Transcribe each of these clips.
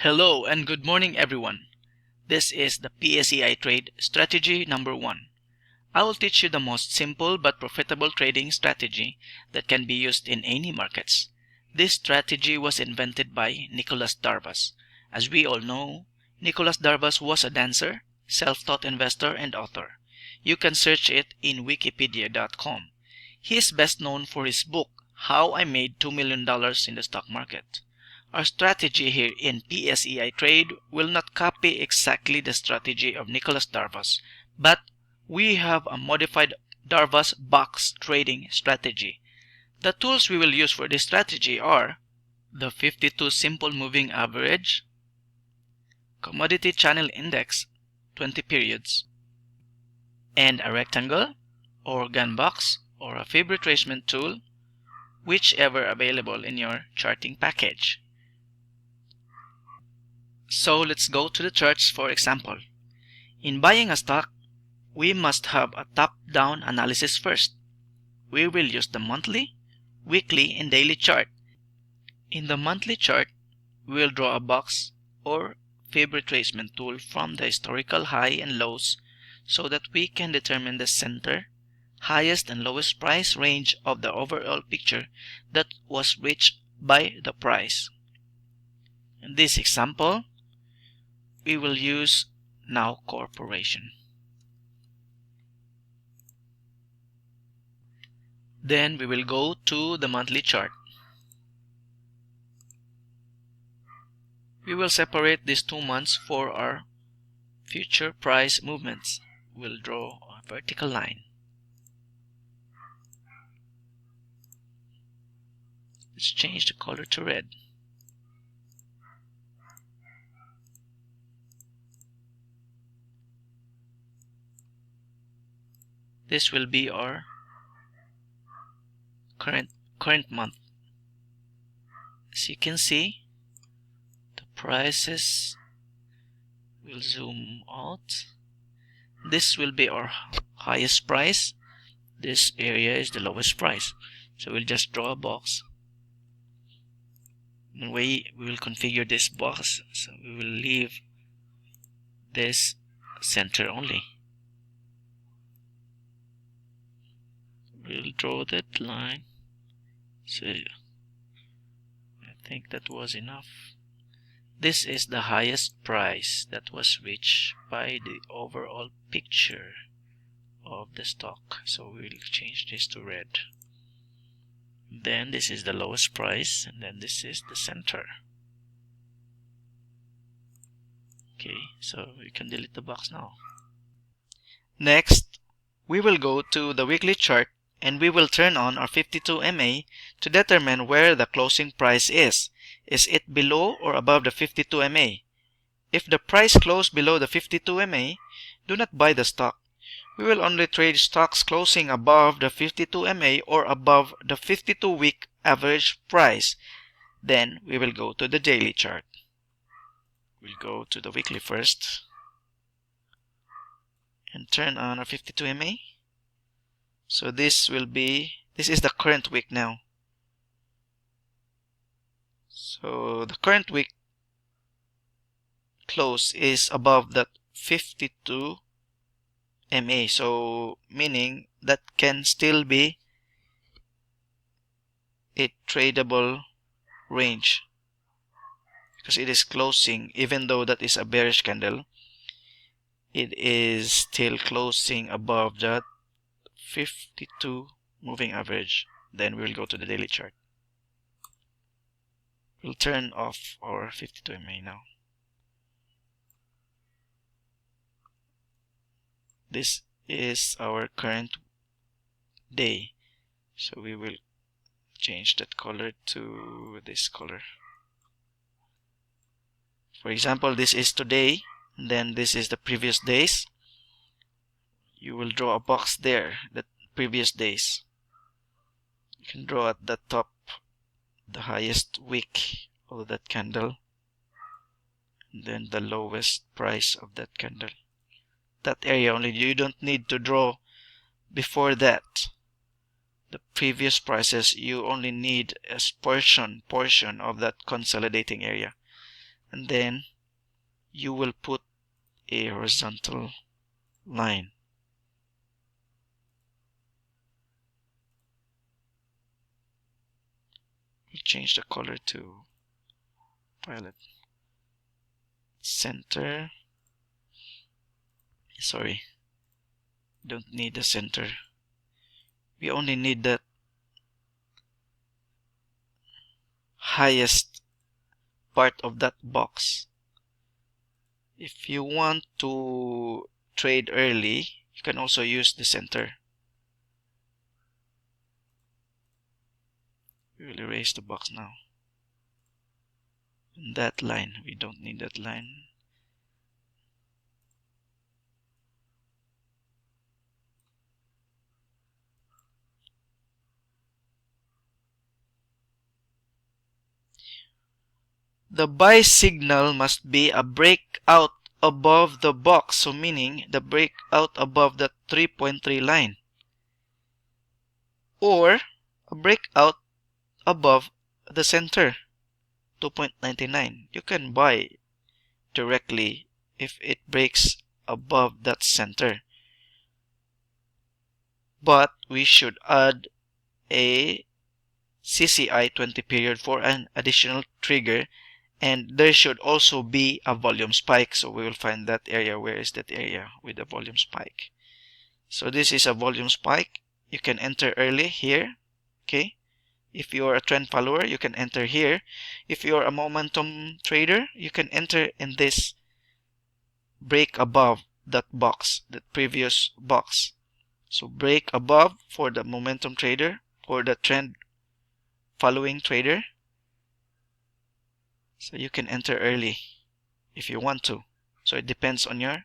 Hello and good morning everyone. This is the PSEi trade strategy number 1. I will teach you the most simple but profitable trading strategy that can be used in any markets. This strategy was invented by Nicholas Darvas. As we all know, Nicholas Darvas was a dancer, self-taught investor and author. You can search it in wikipedia.com. He is best known for his book, How I Made $2 Million in the Stock Market. Our strategy here in PSEi Trade will not copy exactly the strategy of Nicholas Darvas, but we have a modified Darvas box trading strategy. The tools we will use for this strategy are the 52 Simple Moving Average, Commodity Channel Index 20 periods, and a rectangle or gun box or a fib retracement tool, whichever available in your charting package. So let's go to the charts for example. In buying a stock, we must have a top-down analysis first. We will use the monthly, weekly, and daily chart. In the monthly chart, we will draw a box or fib retracement tool from the historical high and lows so that we can determine the center, highest and lowest price range of the overall picture that was reached by the price. In this example, we will use Now Corporation. Then we will go to the monthly chart. We will separate these 2 months for our future price movements. We'll draw a vertical line. Let's change the color to red. This will be our current month. As you can see, the prices will zoom out. This will be our highest price. This area is the lowest price. So we'll just draw a box. And we will configure this box. So we will leave this center only. We'll draw that line. So I think that was enough. This is the highest price that was reached by the overall picture of the stock. So we'll change this to red. Then this is the lowest price, and then this is the center. Okay, so we can delete the box now. Next, we will go to the weekly chart and we will turn on our 52 MA to determine where the closing price is. Is it below or above the 52 MA? If the price closed below the 52 MA, do not buy the stock. We will only trade stocks closing above the 52 MA or above the 52-week average price. Then we will go to the daily chart. We'll go to the weekly first and turn on our 52 MA. So this is the current week now. So the current week close is above that 52 MA. So meaning that can still be a tradable range because it is closing, even though that is a bearish candle, it is still closing above that 52 moving average. Then we'll go to the daily chart. We'll turn off our 52 MA now. This is our current day. So we will change that color to this color. For example, this is today, and then this is the previous days. You will draw a box there, the previous days. You can draw at the top the highest wick of that candle, and then the lowest price of that candle. That area only. You don't need to draw before that. The previous prices, you only need a portion of that consolidating area. and then you will put a horizontal line. We'll change the color to violet. Center. Sorry, don't need the center. We only need the highest part of that box. If you want to trade early, you can also use the center. We will erase the box now. And that line, we don't need that line. The buy signal must be a breakout above the box, so meaning the breakout above the 3.3 line, or a breakout above the center 2.99. You can buy directly if it breaks above that center, but we should add a PSEi 20 period for an additional trigger, and there should also be a volume spike. So we will find that area. Where is that area with the volume spike? So this is a volume spike. You can enter early here. Okay, if you're a trend follower, you can enter here. If you're a momentum trader, you can enter in this break above that box, that previous box. So break above for the momentum trader, for the trend following trader. So you can enter early if you want to. So it depends on your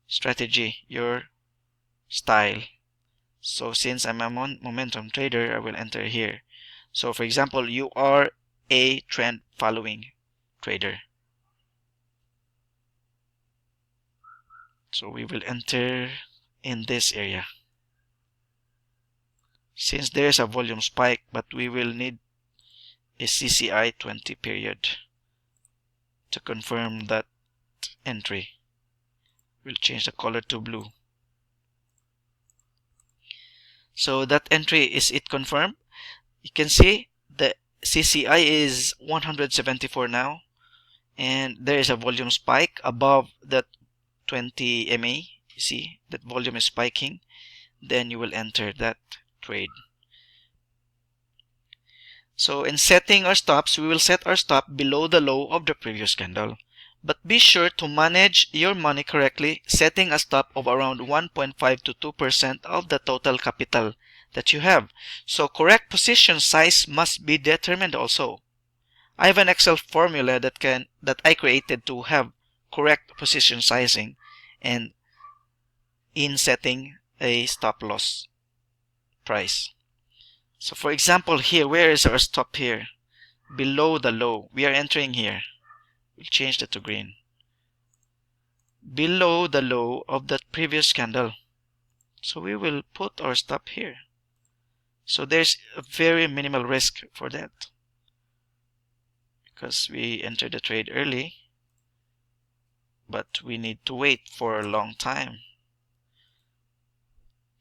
strategy, your style. So since I'm a momentum trader, I will enter here. So for example, you are a trend following trader. So we will enter in this area. Since there's a volume spike, but we will need a PSEi 20 period to confirm that entry. We'll change the color to blue. So that entry, is it confirmed? You can see the PSEi is 174 now, and there is a volume spike above that 20 MA. You see that volume is spiking. Then you will enter that trade. So in setting our stops, we will set our stop below the low of the previous candle. But be sure to manage your money correctly, setting a stop of around 1.5 to 2% of the total capital that you have. So correct position size must be determined also. I have an Excel formula that I created to have correct position sizing and in setting a stop loss price. So for example here, where is our stop here? Below the low. We are entering here. We'll change that to green. Below the low of that previous candle. So we will put our stop here. So there's a very minimal risk for that, because we entered the trade early, but we need to wait for a long time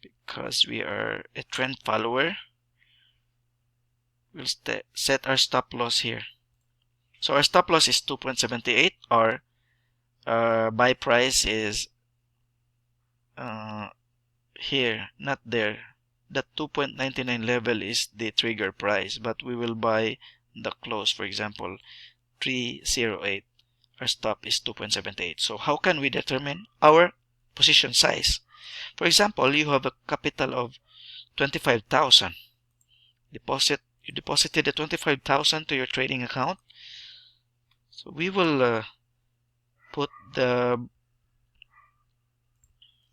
because we are a trend follower. We'll set our stop loss here. So our stop loss is 2.78. Our buy price is here, not there. That 2.99 level is the trigger price, but we will buy the close. For example, 308. Our stop is 2.78. So how can we determine our position size? For example, you have a capital of 25,000. You deposited the 25,000 to your trading account. So we will put the,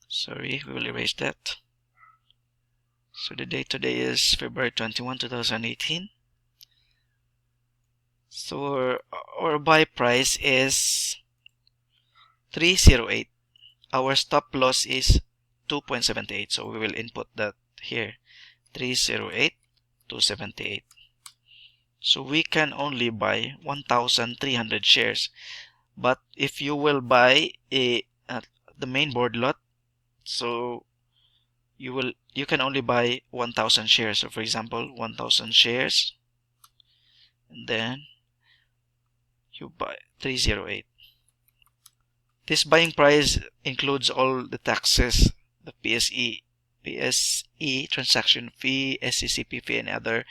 sorry, we will erase that. So the date today is February 21, 2018. So our buy price is 308. Our stop loss is 2.78. So we will input that here, 308, 278. So we can only buy 1,300 shares. But if you will buy the main board lot, so you can only buy 1,000 shares. So for example, 1,000 shares, and then you buy 308. This buying price includes all the taxes, the PSE transaction fee, SCCP fee, and other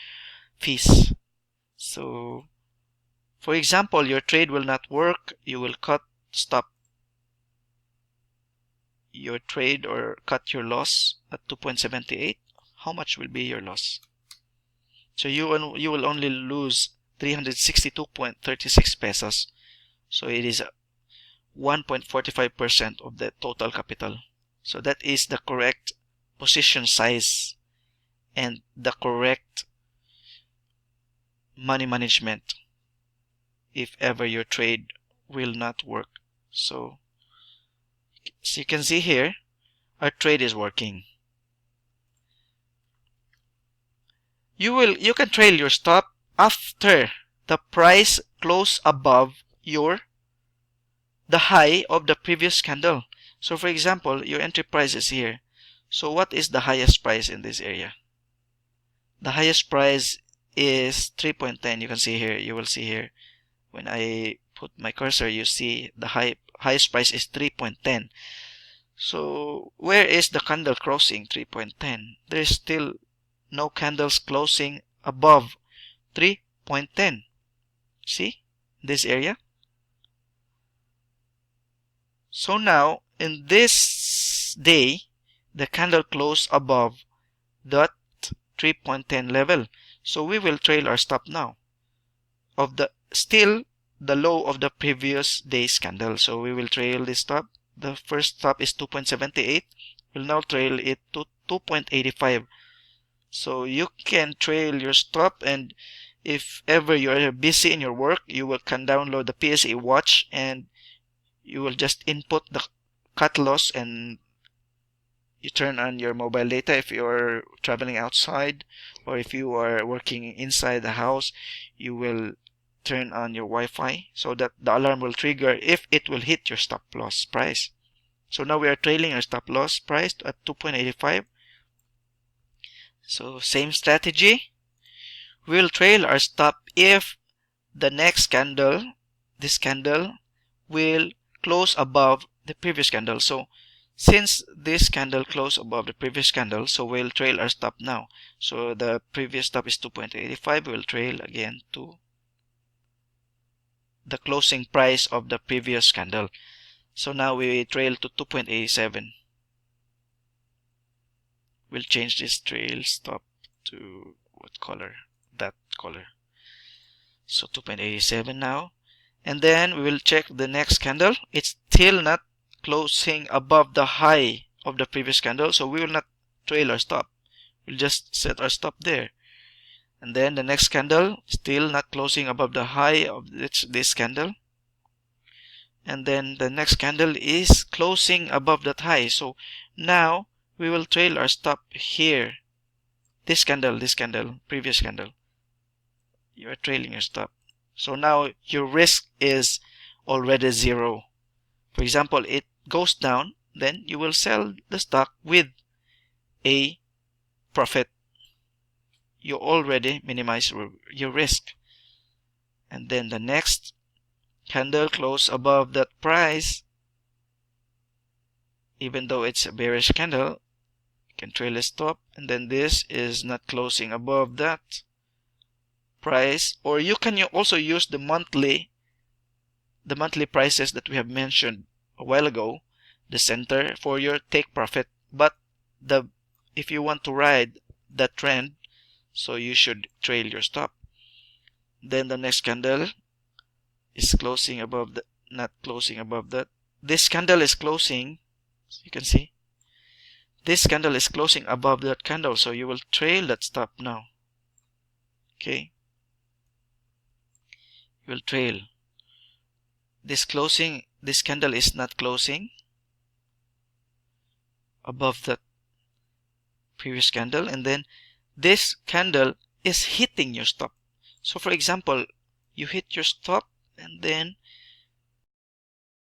fees. So for example, your trade will not work, you will stop your trade or cut your loss at 2.78. How much will be your loss? So you will only lose 362.36 pesos. So it is 1.45% of the total capital. So that is the correct position size and the correct money management if ever your trade will not work. So you can see here, our trade is working. You can trail your stop after the price close above the high of the previous candle. So for example, your entry price is here. So what is the highest price in this area? The highest price is 3.10. You can see here, you will see here when I put my cursor, you see the highest price is 3.10. So where is the candle closing? 3.10. There's still no candles closing above 3.10. See this area? So now in this day, the candle closed above that 3.10 level. So we will trail our stop now of still the low of the previous day's candle. So we will trail this stop. The first stop is 2.78. We'll now trail it to 2.85. So you can trail your stop, and if ever you're busy in your work, you can download the PSEi watch and you will just input the cut loss and you turn on your mobile data if you're traveling outside, or if you are working inside the house, you will turn on your Wi-Fi so that the alarm will trigger if it will hit your stop loss price. So now we are trailing our stop loss price at 2.85. So same strategy. We'll trail our stop if the next candle, this candle, will close above the previous candle. So since this candle closed above the previous candle, so we'll trail our stop now. So the previous stop is 2.85. We'll trail again to the closing price of the previous candle. So now we trail to 2.87. We'll change this trail stop to what color? That color. So 2.87 now. And then we will check the next candle. It's still not closing above the high of the previous candle, so we will not trail our stop. We'll just set our stop there. And then the next candle still not closing above the high of this candle. And then the next candle is closing above that high. So now we will trail our stop here. This candle, previous candle. You are trailing your stop. So now your risk is already zero. For example, it goes down, then you will sell the stock with a profit. You already minimize your risk. And then the next candle close above that price, even though it's a bearish candle, you can trail a stop. And then this is not closing above that price. Or you can also use the monthly prices that we have mentioned a while ago, the center, for your take profit. But if you want to ride the trend, so you should trail your stop. Then the next candle is closing above the, not closing above that. This candle is closing, so you can see this candle is closing above that candle, so you will trail that stop now. Okay, you will trail this closing. This candle is not closing above that previous candle, and then this candle is hitting your stop. So for example, you hit your stop and then